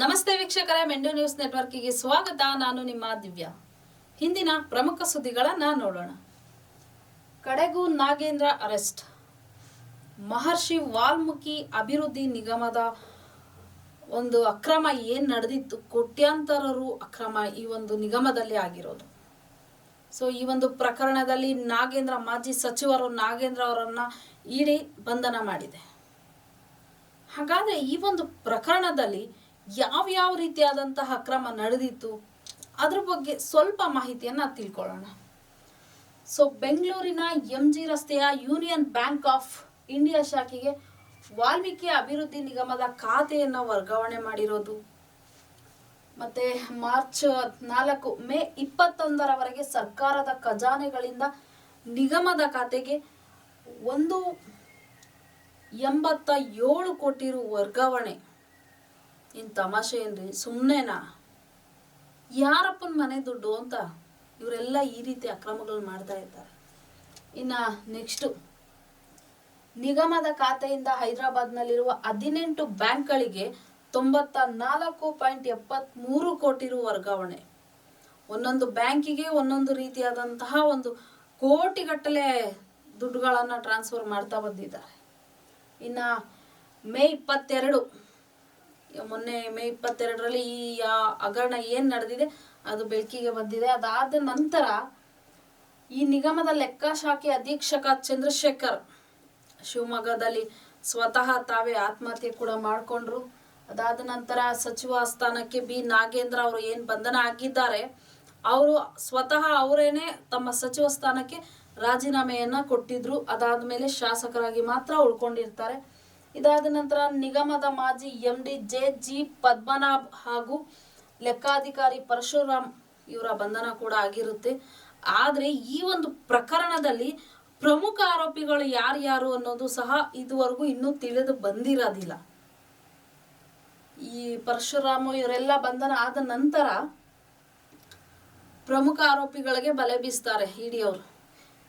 ನಮಸ್ತೆ ವೀಕ್ಷಕರೇ, ಮೆಂಡು ನ್ಯೂಸ್ ನೆಟ್ವರ್ಕಿಗೆ ಸ್ವಾಗತ. ನಾನು ನಿಮ್ಮ ದಿವ್ಯಾ. ಹಿಂದಿನ ಪ್ರಮುಖ ಸುದ್ದಿಗಳನ್ನ ನೋಡೋಣ. ಕಡೆಗೂ ನಾಗೇಂದ್ರ ಅರೆಸ್ಟ್. ಮಹರ್ಷಿ ವಾಲ್ಮೀಕಿ ಅಭಿವೃದ್ಧಿ ನಿಗಮದ ಒಂದು ಅಕ್ರಮ ಏನ್ ನಡೆದಿತ್ತು, ಕೋಟ್ಯಾಂತರ ರು ಅಕ್ರಮ ಈ ಒಂದು ನಿಗಮದಲ್ಲಿ ಆಗಿರೋದು. ಸೊ ಈ ಒಂದು ಪ್ರಕರಣದಲ್ಲಿ ನಾಗೇಂದ್ರ, ಮಾಜಿ ಸಚಿವರು ನಾಗೇಂದ್ರ ಅವರನ್ನ ಇಡಿ ಬಂಧನ ಮಾಡಿದೆ. ಹಾಗಾದ್ರೆ ಈ ಒಂದು ಪ್ರಕರಣದಲ್ಲಿ ಯಾವ ರೀತಿಯಾದಂತಹ ಅಕ್ರಮ ನಡೆದಿತ್ತು ಅದ್ರ ಬಗ್ಗೆ ಸ್ವಲ್ಪ ಮಾಹಿತಿಯನ್ನ ತಿಳ್ಕೊಳ್ಳೋಣ. ಸೊ ಬೆಂಗಳೂರಿನ MG ರಸ್ತೆಯ ಯೂನಿಯನ್ ಬ್ಯಾಂಕ್ ಆಫ್ ಇಂಡಿಯಾ ಶಾಖೆಗೆ ವಾಲ್ಮೀಕಿ ಅಭಿವೃದ್ಧಿ ನಿಗಮದ ಖಾತೆಯನ್ನ ವರ್ಗಾವಣೆ ಮಾಡಿರೋದು, ಮತ್ತೆ ಮಾರ್ಚ್ 4 ಮೇ 21ರವರೆಗೆ ಸರ್ಕಾರದ ಖಜಾನೆಗಳಿಂದ ನಿಗಮದ ಖಾತೆಗೆ 187 ಕೋಟಿ ರು ವರ್ಗಾವಣೆ. ಇನ್ ತಮಾಷೆ ಏನ್ರಿ, ಸುಮ್ಮನೆನಾ? ಯಾರಪ್ಪನ ಮನೆ ದುಡ್ಡು ಅಂತ ಇವರೆಲ್ಲ ಈ ರೀತಿ ಅಕ್ರಮಗಳು ಮಾಡ್ತಾ ಇದ್ದಾರೆ. ಇನ್ನ ನೆಕ್ಸ್ಟ್, ನಿಗಮದ ಖಾತೆಯಿಂದ ಹೈದರಾಬಾದ್ನಲ್ಲಿರುವ 18 ಬ್ಯಾಂಕ್ಗಳಿಗೆ 94.73 ಕೋಟಿ ರು ವರ್ಗಾವಣೆ. ಒಂದೊಂದು ಬ್ಯಾಂಕಿಗೆ ಒಂದೊಂದು ರೀತಿಯಾದಂತಹ ಒಂದು ಕೋಟಿಗಟ್ಟಲೆ ದುಡ್ಡುಗಳನ್ನ ಟ್ರಾನ್ಸ್ಫರ್ ಮಾಡ್ತಾ ಬಂದಿದ್ದಾರೆ. ಇನ್ನ ಮೇ 22 ಮೊನ್ನೆ ಮೇ 22ರಲ್ಲಿ ಈ ಹಗರಣ ಏನ್ ನಡೆದಿದೆ ಅದು ಬೆಳಕಿಗೆ ಬಂದಿದೆ. ಅದಾದ ನಂತರ ಈ ನಿಗಮದ ಲೆಕ್ಕ ಶಾಖೆ ಅಧೀಕ್ಷಕ ಚಂದ್ರಶೇಖರ್ ಶಿವಮೊಗ್ಗದಲ್ಲಿ ಸ್ವತಃ ತಾವೇ ಆತ್ಮಹತ್ಯೆ ಕೂಡ ಮಾಡಿಕೊಂಡ್ರು. ಅದಾದ ನಂತರ ಸಚಿವ ಸ್ಥಾನಕ್ಕೆ ಬಿ ನಾಗೇಂದ್ರ ಅವರು ಏನ್ ಬಂಧನ ಆಗಿದ್ದಾರೆ, ಅವರು ಸ್ವತಃ ಅವರೇನೆ ತಮ್ಮ ಸಚಿವ ಸ್ಥಾನಕ್ಕೆ ರಾಜೀನಾಮೆಯನ್ನ ಕೊಟ್ಟಿದ್ರು. ಅದಾದ್ಮೇಲೆ ಶಾಸಕರಾಗಿ ಮಾತ್ರ ಉಳ್ಕೊಂಡಿರ್ತಾರೆ. ಇದಾದ ನಂತರ ನಿಗಮದ ಮಾಜಿ MD JG ಪದ್ಮನಾಭ್ ಹಾಗೂ ಲೆಕ್ಕಾಧಿಕಾರಿ ಪರಶುರಾಮ್ ಇವರ ಬಂಧನ ಕೂಡ ಆಗಿರುತ್ತೆ. ಆದ್ರೆ ಈ ಒಂದು ಪ್ರಕರಣದಲ್ಲಿ ಪ್ರಮುಖ ಆರೋಪಿಗಳು ಯಾರ್ಯಾರು ಅನ್ನೋದು ಸಹ ಇದುವರೆಗೂ ಇನ್ನೂ ತಿಳಿದು ಬಂದಿರೋದಿಲ್ಲ. ಈ ಪರಶುರಾಮ್ ಇವರೆಲ್ಲ ಬಂಧನ ಆದ ನಂತರ ಪ್ರಮುಖ ಆರೋಪಿಗಳಿಗೆ ಬಲೆ ಬೀಸ್ತಾರೆ ಇಡಿ ಅವರು.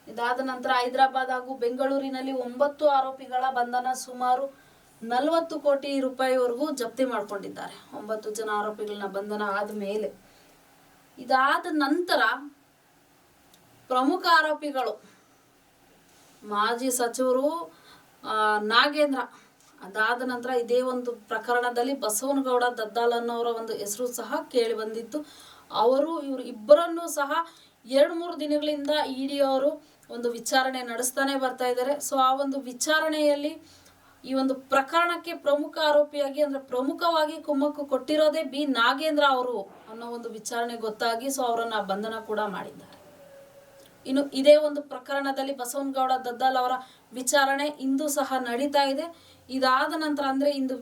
ಇದಾದ ನಂತರ ಹೈದರಾಬಾದ್ ಹಾಗೂ ಬೆಂಗಳೂರಿನಲ್ಲಿ 9 ಆರೋಪಿಗಳ ಬಂಧನ, ಸುಮಾರು 40 ಕೋಟಿ ರೂಪಾಯಿವರೆಗೂ ಜಪ್ತಿ ಮಾಡ್ಕೊಂಡಿದ್ದಾರೆ. 9 ಜನ ಆರೋಪಿಗಳನ್ನ ಬಂಧನ ಆದ ಮೇಲೆ, ಇದಾದ ನಂತರ ಪ್ರಮುಖ ಆರೋಪಿಗಳು ಮಾಜಿ ಸಚಿವರು ನಾಗೇಂದ್ರ. ಅದಾದ ನಂತರ ಇದೇ ಒಂದು ಪ್ರಕರಣದಲ್ಲಿ ಬಸವನಗೌಡ ದದ್ದಾಲ್ ಅನ್ನೋರ ಒಂದು ಹೆಸರು ಸಹ ಕೇಳಿ ಬಂದಿತ್ತು. ಇವರು ಇಬ್ಬರನ್ನು ಸಹ 2-3 ದಿನಗಳಿಂದ ಇಡಿ ಅವರು ಒಂದು ವಿಚಾರಣೆ ನಡೆಸ್ತಾನೆ ಬರ್ತಾ ಇದ್ದಾರೆ. ಸೊ ಆ ಒಂದು ವಿಚಾರಣೆಯಲ್ಲಿ ಈ ಒಂದು ಪ್ರಕರಣಕ್ಕೆ ಪ್ರಮುಖ ಆರೋಪಿಯಾಗಿ, ಅಂದ್ರೆ ಪ್ರಮುಖವಾಗಿ ಕುಮ್ಮಕ್ಕು ಕೊಟ್ಟಿರೋದೇ ಬಿ ನಾಗೇಂದ್ರ ಅವರು ಅನ್ನೋ ಒಂದು ವಿಚಾರಣೆ ಗೊತ್ತಾಗಿ ಸೊ ಅವರನ್ನ ಬಂಧನ ಕೂಡ ಮಾಡಿದ್ದಾರೆ. ಇನ್ನು ಇದೇ ಒಂದು ಪ್ರಕರಣದಲ್ಲಿ ಬಸವನಗೌಡ ದದ್ದಾಲ್ ಅವರ ವಿಚಾರಣೆ ಇಂದು ಸಹ ನಡೀತಾ ಇದೆ. ಇದಾದ ನಂತರ ಅಂದ್ರೆ ಇಂದು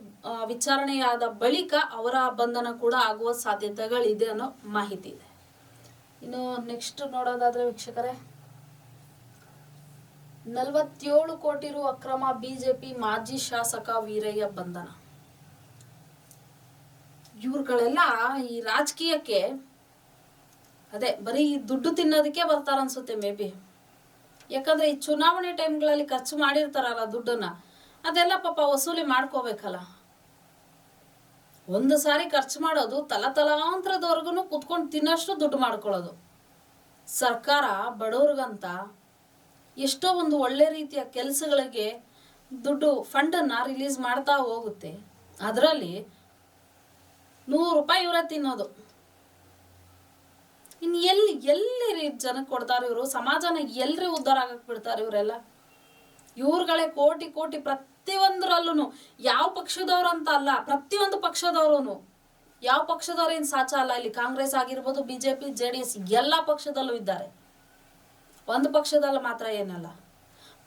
ವಿಚಾರಣೆಯಾದ ಬಳಿಕ ಅವರ ಬಂಧನ ಕೂಡ ಆಗುವ ಸಾಧ್ಯತೆಗಳಿದೆ ಅನ್ನೋ ಮಾಹಿತಿ ಇದೆ. ಇನ್ನು ನೆಕ್ಸ್ಟ್ ನೋಡೋದಾದ್ರೆ ವೀಕ್ಷಕರೇ, 47 ಕೋಟಿ ರು ಅಕ್ರಮ, ಬಿಜೆಪಿ ಮಾಜಿ ಶಾಸಕ ವೀರಯ್ಯ ಬಂಧನ. ಇವ್ರುಗಳೆಲ್ಲ ಈ ರಾಜಕೀಯಕ್ಕೆ ಅದೇ ಬರೀ ದುಡ್ಡು ತಿನ್ನೋದಕ್ಕೆ ಬರ್ತಾರ ಅನ್ಸುತ್ತೆ ಮೇ ಬಿ. ಯಾಕಂದ್ರೆ ಈ ಚುನಾವಣೆ ಟೈಮ್ಗಳಲ್ಲಿ ಖರ್ಚು ಮಾಡಿರ್ತಾರಲ್ಲ ದುಡ್ಡನ್ನ, ಅದೆಲ್ಲ ಪಾಪ ವಸೂಲಿ ಮಾಡ್ಕೋಬೇಕಲ್ಲ. ಒಂದು ಸಾರಿ ಖರ್ಚು ಮಾಡೋದು ತಲಾಂತರದವರೆಗೂ ಕುತ್ಕೊಂಡು ತಿನ್ನೋಷ್ಟು ದುಡ್ಡು ಮಾಡ್ಕೊಳ್ಳೋದು. ಸರ್ಕಾರ ಬಡವ್ರಿಗಂತ ಎಷ್ಟೋ ಒಂದು ಒಳ್ಳೆ ರೀತಿಯ ಕೆಲಸಗಳಿಗೆ ದುಡ್ಡು ಫಂಡನ್ನ ರಿಲೀಸ್ ಮಾಡ್ತಾ ಹೋಗುತ್ತೆ. ಅದರಲ್ಲಿ 100 ರೂಪಾಯಿ ಇವರೇ ತಿನ್ನೋದು. ಇನ್ನು ಎಲ್ಲಿ ಜನಕ್ಕೆ ಕೊಡ್ತಾರೆ ಇವರು? ಸಮಾಜನ ಎಲ್ರಿ ಉದ್ಧಾರ ಆಗಕ್ ಬಿಡ್ತಾರೆ ಇವರೆಲ್ಲ? ಇವ್ರುಗಳೇ ಕೋಟಿ ಪ್ರತಿಯೊಂದರಲ್ಲೂ, ಯಾವ ಪಕ್ಷದವ್ರು ಅಂತ ಅಲ್ಲ, ಪ್ರತಿಯೊಂದು ಪಕ್ಷದವ್ರು, ಯಾವ ಪಕ್ಷದವ್ರು ಏನ್ ಸಾಚ ಅಲ್ಲ. ಇಲ್ಲಿ ಕಾಂಗ್ರೆಸ್ ಆಗಿರ್ಬೋದು, BJP JDS ಎಲ್ಲ ಪಕ್ಷದಲ್ಲೂ ಇದ್ದಾರೆ. ಒಂದು ಪಕ್ಷದಲ್ಲಿ ಮಾತ್ರ ಏನಲ್ಲ,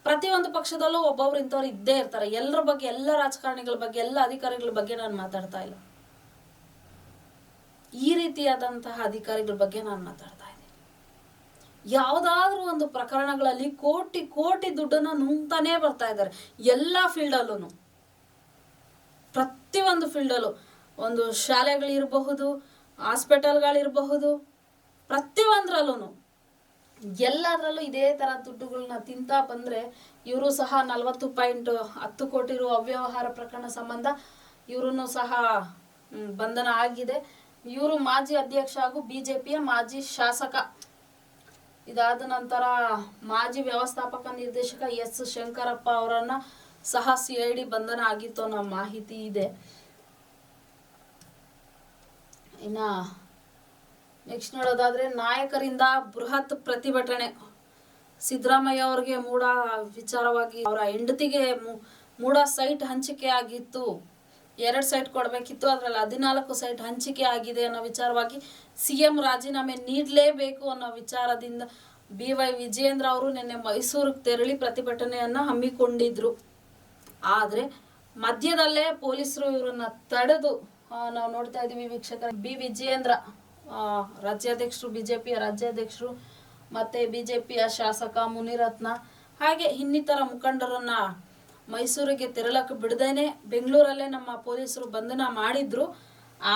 ಪ್ರತಿಯೊಂದು ಪಕ್ಷದಲ್ಲೂ ಒಬ್ಬೊಬ್ರು ಇಂಥವ್ರು ಇದ್ದೇ ಇರ್ತಾರೆ. ಎಲ್ಲರ ಬಗ್ಗೆ, ಎಲ್ಲ ರಾಜಕಾರಣಿಗಳ ಬಗ್ಗೆ, ಎಲ್ಲ ಅಧಿಕಾರಿಗಳ ಬಗ್ಗೆ ನಾನು ಮಾತಾಡ್ತಾ ಇಲ್ಲ. ಈ ರೀತಿಯಾದಂತಹ ಅಧಿಕಾರಿಗಳ ಬಗ್ಗೆ ನಾನು ಮಾತಾಡ್ತಾ ಇದ್ದೀನಿ. ಯಾವುದಾದ್ರೂ ಒಂದು ಪ್ರಕರಣಗಳಲ್ಲಿ ಕೋಟಿ ದುಡ್ಡನ್ನ ನುಂಗ್ತಾನೆ ಬರ್ತಾ ಇದ್ದಾರೆ. ಎಲ್ಲ ಫೀಲ್ಡಲ್ಲೂ, ಪ್ರತಿಯೊಂದು ಫೀಲ್ಡಲ್ಲೂ, ಒಂದು ಶಾಲೆಗಳಿರಬಹುದು, ಹಾಸ್ಪಿಟಲ್ಗಳಿರಬಹುದು, ಪ್ರತಿಯೊಂದರಲ್ಲೂ ಎಲ್ಲದರಲ್ಲೂ ಇದೇ ತರ ದುಡ್ಡುಗಳನ್ನ ತಿಂತಾ ಬಂದ್ರೆ ಇವರು ಸಹ 40.10 ಕೋಟಿ ರು ಅವ್ಯವಹಾರ ಪ್ರಕರಣ ಸಂಬಂಧ ಇವರನ್ನು ಸಹ ಬಂಧನ ಆಗಿದೆ. ಇವರು ಮಾಜಿ ಅಧ್ಯಕ್ಷ ಹಾಗೂ ಬಿಜೆಪಿಯ ಮಾಜಿ ಶಾಸಕ. ಇದಾದ ನಂತರ ಮಾಜಿ ವ್ಯವಸ್ಥಾಪಕ ನಿರ್ದೇಶಕ ಎಸ್ ಶಂಕರಪ್ಪ ಅವರನ್ನ ಸಹ CID ಬಂಧನ ಆಗಿತ್ತು ಅನ್ನೋ ಮಾಹಿತಿ ಇದೆ. ಇನ್ನ ನೆಕ್ಸ್ಟ್ ನೋಡೋದಾದ್ರೆ, ನಾಯಕರಿಂದ ಬೃಹತ್ ಪ್ರತಿಭಟನೆ. ಸಿದ್ದರಾಮಯ್ಯ ಅವರಿಗೆ ಮೂಡ ವಿಚಾರವಾಗಿ ಅವರ ಹೆಂಡತಿಗೆ ಮೂಡ ಸೈಟ್ ಹಂಚಿಕೆ ಆಗಿತ್ತು. 2 ಸೈಟ್ ಕೊಡಬೇಕಿತ್ತು, ಅದರಲ್ಲಿ 14 ಸೈಟ್ ಹಂಚಿಕೆ ಆಗಿದೆ ಅನ್ನೋ ವಿಚಾರವಾಗಿ CM ರಾಜೀನಾಮೆ ನೀಡಲೇಬೇಕು ಅನ್ನೋ ವಿಚಾರದಿಂದ BY ವಿಜಯೇಂದ್ರ ಅವರು ನಿನ್ನೆ ಮೈಸೂರಿಗೆ ತೆರಳಿ ಪ್ರತಿಭಟನೆಯನ್ನು ಹಮ್ಮಿಕೊಂಡಿದ್ರು. ಆದರೆ ಮಧ್ಯದಲ್ಲೇ ಪೊಲೀಸರು ಇವರನ್ನ ತಡೆದು ನಾವು ನೋಡ್ತಾ ಇದ್ದೀವಿ ವೀಕ್ಷಕರ. ವಿಜಯೇಂದ್ರ ರಾಜ್ಯಾಧ್ಯಕ್ಷರು, ಬಿಜೆಪಿಯ ರಾಜ್ಯಾಧ್ಯಕ್ಷರು, ಮತ್ತೆ ಬಿಜೆಪಿಯ ಶಾಸಕ ಮುನಿರತ್ನ ಹಾಗೆ ಇನ್ನಿತರ ಮುಖಂಡರನ್ನ ಮೈಸೂರಿಗೆ ತೆರಳಕ್ಕೆ ಬಿಡದೇನೆ ಬೆಂಗಳೂರಲ್ಲೇ ನಮ್ಮ ಪೊಲೀಸರು ಬಂಧನ ಮಾಡಿದ್ರು.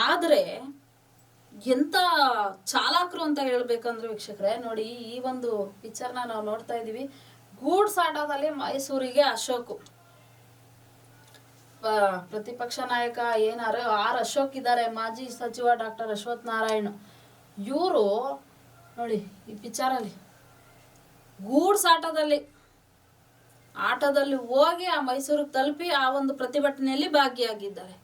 ಆದರೆ ಎಂತ ಚಾಲಾಕರು ಅಂತ ಹೇಳ್ಬೇಕಂದ್ರೆ ವೀಕ್ಷಕರೇ, ನೋಡಿ ಈ ಒಂದು ಪಿಕ್ಚರ್ನ ನಾವು ನೋಡ್ತಾ ಇದ್ದೀವಿ. ಗೂಡ್ಸ್ ಆಟೋದಲ್ಲಿ ಮೈಸೂರಿಗೆ ಅಶೋಕ್, ಪ್ರತಿಪಕ್ಷ ನಾಯಕ ಆರ್ ಅಶೋಕ್ ಇದ್ದಾರೆ, ಮಾಜಿ ಸಚಿವ ಡಾಕ್ಟರ್ ಅಶ್ವಥ್ ನಾರಾಯಣ್. ಇವರು ನೋಡಿ ಈ ಪಿಕ್ಚರಲ್ಲಿ ಗೂಡ್ಸ್ ಆಟೋದಲ್ಲಿ ಹೋಗಿ ಆ ಮೈಸೂರಿಗೆ ತಲುಪಿ ಆ ಒಂದು ಪ್ರತಿಭಟನೆಯಲ್ಲಿ ಭಾಗಿಯಾಗಿದ್ದಾರೆ.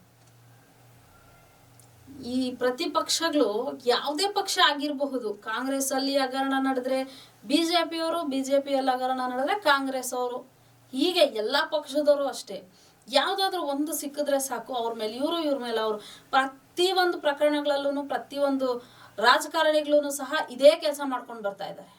ಈ ಪ್ರತಿಪಕ್ಷಗಳು ಯಾವುದೇ ಪಕ್ಷ ಆಗಿರಬಹುದು, ಕಾಂಗ್ರೆಸ್ ಅಲ್ಲಿ ಹಗರಣ ನಡೆದ್ರೆ ಬಿಜೆಪಿಯವರು, ಬಿಜೆಪಿಯಲ್ಲಿ ಹಗರಣ ನಡೆದ್ರೆ ಕಾಂಗ್ರೆಸ್ ಅವರು, ಹೀಗೆ ಎಲ್ಲಾ ಪಕ್ಷದವರು ಅಷ್ಟೇ. ಯಾವುದಾದ್ರೂ ಒಂದು ಸಿಕ್ಕಿದ್ರೆ ಸಾಕು ಅವ್ರ ಮೇಲೆ ಇವ್ರ ಮೇಲೆ ಅವರು. ಪ್ರತಿಯೊಂದು ಪ್ರಕರಣಗಳಲ್ಲೂ ಪ್ರತಿಯೊಂದು ರಾಜಕಾರಣಿಗಳೂ ಸಹ ಇದೇ ಕೆಲಸ ಮಾಡ್ಕೊಂಡು ಬರ್ತಾ ಇದ್ದಾರೆ.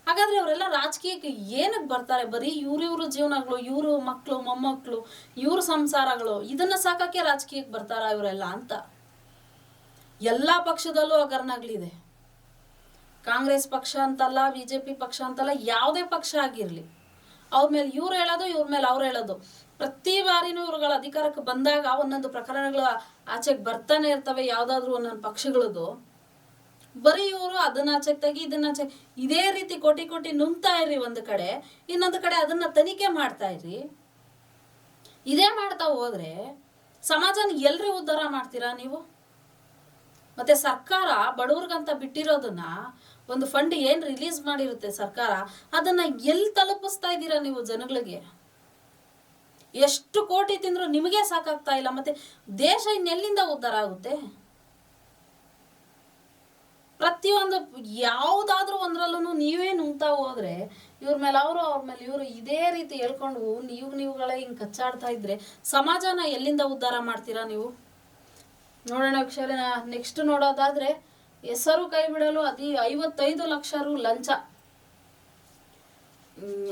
ಹಾಗಾದ್ರೆ ಅವರೆಲ್ಲ ರಾಜಕೀಯಕ್ಕೆ ಏನಕ್ಕೆ ಬರ್ತಾರೆ? ಬರೀ ಇವ್ರ ಜೀವನಗಳು, ಇವರು ಮಕ್ಕಳು ಮೊಮ್ಮಕ್ಕಳು, ಇವ್ರ ಸಂಸಾರಗಳು, ಇದನ್ನ ಸಾಕಕ್ಕೆ ರಾಜಕೀಯಕ್ಕೆ ಬರ್ತಾರ ಇವರೆಲ್ಲ ಅಂತ. ಎಲ್ಲಾ ಪಕ್ಷದಲ್ಲೂ ಹಗರಣಗಳಿದೆ. ಕಾಂಗ್ರೆಸ್ ಪಕ್ಷ ಅಂತಲ್ಲ, ಬಿಜೆಪಿ ಪಕ್ಷ ಅಂತಲ್ಲ, ಯಾವುದೇ ಪಕ್ಷ ಆಗಿರ್ಲಿ, ಅವ್ರ ಮೇಲೆ ಇವ್ರು ಹೇಳೋದು, ಇವ್ರ ಮೇಲೆ ಅವ್ರು ಹೇಳೋದು. ಪ್ರತಿ ಬಾರಿನೂ ಇವ್ರುಗಳ ಅಧಿಕಾರಕ್ಕೆ ಬಂದಾಗ ಒಂದೊಂದು ಪ್ರಕರಣಗಳು ಆಚೆಗೆ ಬರ್ತಾನೆ ಇರ್ತವೆ. ಯಾವ್ದಾದ್ರು ಒಂದೊಂದು ಪಕ್ಷಗಳದ್ದು ಬರೀ ಇವರು ಅದನ್ನ ಆಚೆಗೆ ತೆಗಿ, ಇದನ್ನ ಆಚೆ, ಇದೇ ರೀತಿ ಕೋಟಿ ನುಂಗ್ತಾ ಇರ್ರಿ ಒಂದು ಕಡೆ, ಇನ್ನೊಂದು ಕಡೆ ಅದನ್ನ ತನಿಖೆ ಮಾಡ್ತಾ ಇರ್ರಿ. ಇದೇ ಮಾಡ್ತಾ ಹೋದ್ರೆ ಸಮಾಜನ ಎಲ್ರಿ ಉದ್ಧಾರ ಮಾಡ್ತೀರಾ ನೀವು? ಮತ್ತೆ ಸರ್ಕಾರ ಬಡವ್ರಿಗಂತ ಬಿಟ್ಟಿರೋದನ್ನ ಒಂದು ಫಂಡ್ ಏನ್ ರಿಲೀಸ್ ಮಾಡಿರುತ್ತೆ ಸರ್ಕಾರ, ಅದನ್ನ ಎಲ್ಲಿ ತಲುಪಿಸ್ತಾ ಇದ್ದೀರಾ ನೀವು ಜನಗಳಿಗೆ? ಎಷ್ಟು ಕೋಟಿ ತಿಂದ್ರು ನಿಮಗೆ ಸಾಕಾಗ್ತಾ ಇಲ್ಲ, ಮತ್ತೆ ದೇಶ ಇನ್ನೆಲ್ಲಿಂದ ಉದ್ಧಾರ ಆಗುತ್ತೆ? ಪ್ರತಿಯೊಂದು ಯಾವುದಾದ್ರೂ ಒಂದ್ರಲ್ಲೂ ನೀವೇ ನುಂಗ್ತಾ ಹೋದ್ರೆ ಇವ್ರ ಮೇಲೆ ಅವರು, ಅವ್ರ ಮೇಲೆ ಇವರು ಇದೇ ರೀತಿ ಹೇಳ್ಕೊಂಡು ನೀವುಗಳೇ ಹಿಂಗ್ ಕಚ್ಚಾಡ್ತಾ ಇದ್ರೆ ಸಮಾಜನ ಎಲ್ಲಿಂದ ಉದ್ಧಾರ ಮಾಡ್ತೀರಾ ನೀವು? ನೋಡೋಣ ವೀಕ್ಷಕರೇ, ನೆಕ್ಸ್ಟ್ ನೋಡೋದಾದ್ರೆ, ಹೆಸರು ಕೈ ಬಿಡಲು 55 ಲಕ್ಷ ರು ಲಂಚ.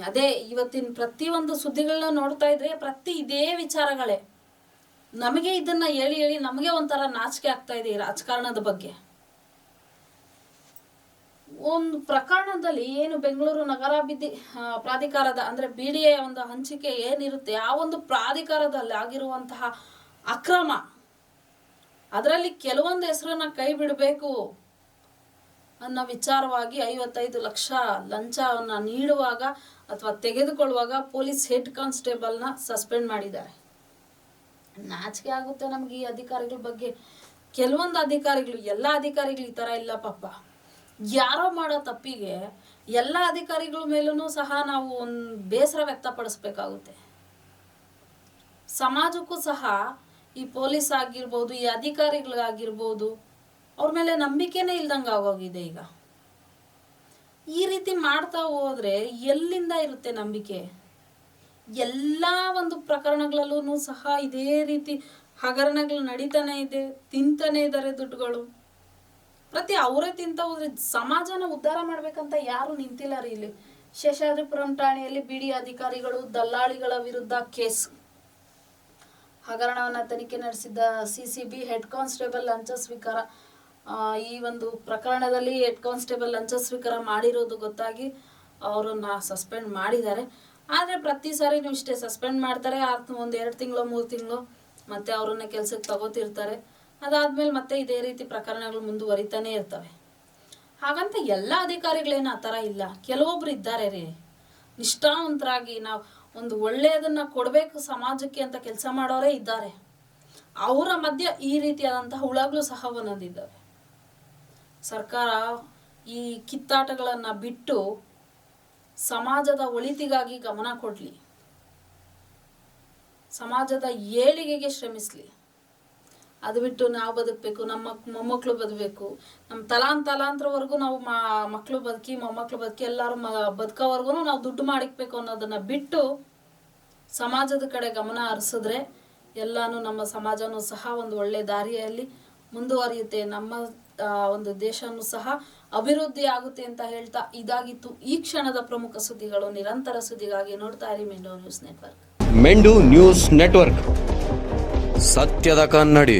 ಅದೇ ಇವತ್ತಿನ ಪ್ರತಿಯೊಂದು ಸುದ್ದಿಗಳನ್ನ ನೋಡ್ತಾ ಇದ್ರೆ ಇದೇ ವಿಚಾರಗಳೇ. ನಮಗೆ ಇದನ್ನ ಹೇಳಿ ನಮಗೆ ಒಂಥರ ನಾಚಿಕೆ ಆಗ್ತಾ ಇದೆ ಈ ರಾಜಕಾರಣದ ಬಗ್ಗೆ. ಒಂದು ಪ್ರಕರಣದಲ್ಲಿ ಏನು ಬೆಂಗಳೂರು ನಗರಾಭಿವೃದ್ಧಿ ಪ್ರಾಧಿಕಾರದ ಅಂದ್ರೆ BDA ಒಂದು ಹಂಚಿಕೆ ಏನಿರುತ್ತೆ, ಆ ಒಂದು ಪ್ರಾಧಿಕಾರದಲ್ಲಿ ಆಗಿರುವಂತಹ ಅಕ್ರಮ, ಅದರಲ್ಲಿ ಕೆಲವೊಂದು ಹೆಸರನ್ನ ಕೈ ಬಿಡಬೇಕು ಅನ್ನೋ ವಿಚಾರವಾಗಿ 55 ಲಕ್ಷ ಲಂಚವನ್ನ ನೀಡುವಾಗ ಅಥವಾ ತೆಗೆದುಕೊಳ್ಳುವಾಗ ಪೊಲೀಸ್ ಹೆಡ್ ಕಾನ್ಸ್ಟೇಬಲ್ನ ಸಸ್ಪೆಂಡ್ ಮಾಡಿದ್ದಾರೆ. ನಾಚಿಕೆ ಆಗುತ್ತೆ ನಮ್ಗೆ ಈ ಅಧಿಕಾರಿಗಳ ಬಗ್ಗೆ. ಕೆಲವೊಂದು ಅಧಿಕಾರಿಗಳು, ಎಲ್ಲ ಅಧಿಕಾರಿಗಳು ಈ ತರ ಇಲ್ಲ ಪಾಪ. ಯಾರೋ ಮಾಡೋ ತಪ್ಪಿಗೆ ಎಲ್ಲ ಅಧಿಕಾರಿಗಳ ಮೇಲೂ ಸಹ ನಾವು ಒಂದು ಬೇಸರ ವ್ಯಕ್ತಪಡಿಸ್ಬೇಕಾಗುತ್ತೆ. ಸಮಾಜಕ್ಕೂ ಸಹ ಈ ಪೊಲೀಸ್ ಆಗಿರ್ಬೋದು, ಈ ಅಧಿಕಾರಿಗಳಿಗಾಗಿರ್ಬೋದು, ಅವ್ರ ಮೇಲೆ ನಂಬಿಕೆನೇ ಇಲ್ದಂಗೆ ಆಗೋಗಿದೆ ಈಗ. ಈ ರೀತಿ ಮಾಡ್ತಾ ಹೋದ್ರೆ ಎಲ್ಲಿಂದ ಇರುತ್ತೆ ನಂಬಿಕೆ? ಎಲ್ಲ ಒಂದು ಪ್ರಕರಣಗಳಲ್ಲೂ ಸಹ ಇದೇ ರೀತಿ ಹಗರಣಗಳು ನಡೀತಾನೆ ಇದೆ, ತಿಂತಾನೆ ಇದ್ದಾರೆ ದುಡ್ಡುಗಳು. ಅವರೇ ತಿಂತ ಹೋದ್ರೆ ಸಮಾಜನ ಉದ್ಧಾರ ಮಾಡ್ಬೇಕಂತ ಯಾರು ನಿಂತಿಲ್ಲ ರೀ. ಇಲ್ಲಿ ಶೇಷಾದ್ರಿಪುರಂ ಠಾಣೆಯಲ್ಲಿ BDA ಅಧಿಕಾರಿಗಳು ದಲ್ಲಾಳಿಗಳ ವಿರುದ್ಧ ಕೇಸ್. ಹಗರಣವನ್ನ ತನಿಖೆ ನಡೆಸಿದ್ದ CCB ಹೆಡ್ ಕಾನ್ಸ್ಟೇಬಲ್ ಲಂಚ ಸ್ವೀಕಾರ. ಈ ಒಂದು ಪ್ರಕರಣದಲ್ಲಿ ಹೆಡ್ ಕಾನ್ಸ್ಟೇಬಲ್ ಲಂಚ ಸ್ವೀಕಾರ ಮಾಡಿರೋದು ಗೊತ್ತಾಗಿ ಅವರನ್ನ ಸಸ್ಪೆಂಡ್ ಮಾಡಿದ್ದಾರೆ. ಆದರೆ ಪ್ರತಿ ಸಾರಿನೂ ಇಷ್ಟೇ ಸಸ್ಪೆಂಡ್ ಮಾಡ್ತಾರೆ, 1-2 ತಿಂಗಳು 3 ತಿಂಗಳು ಮತ್ತೆ ಅವರನ್ನ ಕೆಲಸಕ್ಕೆ ತಗೋತಿರ್ತಾರೆ. ಅದಾದ್ಮೇಲೆ ಮತ್ತೆ ಇದೇ ರೀತಿ ಪ್ರಕರಣಗಳು ಮುಂದುವರಿತಾನೆ ಇರ್ತವೆ. ಹಾಗಂತ ಎಲ್ಲ ಅಧಿಕಾರಿಗಳೇನು ಆ ಥರ ಇಲ್ಲ, ಕೆಲವೊಬ್ರು ಇದ್ದಾರೆ ರೀ ನಿಷ್ಠಾವಂತರಾಗಿ ನಾವು ಒಂದು ಒಳ್ಳೆಯದನ್ನ ಕೊಡಬೇಕು ಸಮಾಜಕ್ಕೆ ಅಂತ ಕೆಲಸ ಮಾಡೋರೇ ಇದ್ದಾರೆ. ಅವರ ಮಧ್ಯೆ ಈ ರೀತಿಯಾದಂತಹ ಹುಳಗಳು ಸಹ ಒಂದೊಂದಿದ್ದಾವೆ. ಸರ್ಕಾರ ಈ ಕಿತ್ತಾಟಗಳನ್ನ ಬಿಟ್ಟು ಸಮಾಜದ ಒಳಿತಿಗಾಗಿ ಗಮನ ಕೊಡ್ಲಿ, ಸಮಾಜದ ಏಳಿಗೆಗೆ ಶ್ರಮಿಸ್ಲಿ. ಅದು ಬಿಟ್ಟು ನಾವು ಬದುಕಬೇಕು, ನಮ್ಮ ಮೊಮ್ಮಕ್ಕಳು ಬದುಕಬೇಕು, ನಮ್ಮ ತಲಾಂತರವರೆಗೂ ನಾವು ಮಕ್ಕಳು ಬದುಕಿ ಮೊಮ್ಮಕ್ಕಳು ಬದುಕಿ ಎಲ್ಲರೂ ಬದುಕೋವರೆಗೂ ನಾವು ದುಡ್ಡು ಮಾಡಿಕ್ಬೇಕು ಅನ್ನೋದನ್ನ ಬಿಟ್ಟು ಸಮಾಜದ ಕಡೆ ಗಮನ ಹರಿಸಿದ್ರೆ ಎಲ್ಲಾನು ನಮ್ಮ ಸಮಾಜನೂ ಸಹ ಒಂದು ಒಳ್ಳೆ ದಾರಿಯಲ್ಲಿ ಮುಂದುವರಿಯುತ್ತೆ, ನಮ್ಮ ಒಂದು ದೇಶನೂ ಸಹ ಅಭಿವೃದ್ಧಿ ಆಗುತ್ತೆ ಅಂತ ಹೇಳ್ತಾ ಇದಾಗಿತ್ತು ಈ ಕ್ಷಣದ ಪ್ರಮುಖ ಸುದ್ದಿಗಳು. ನಿರಂತರ ಸುದ್ದಿಗಾಗಿ ನೋಡ್ತಾ ಇರಿ ಮೆಂಡು ನ್ಯೂಸ್ ನೆಟ್ವರ್ಕ್. ಮೆಂಡು ನ್ಯೂಸ್ ನೆಟ್ವರ್ಕ್, ಸತ್ಯದ ಕನ್ನಡಿ.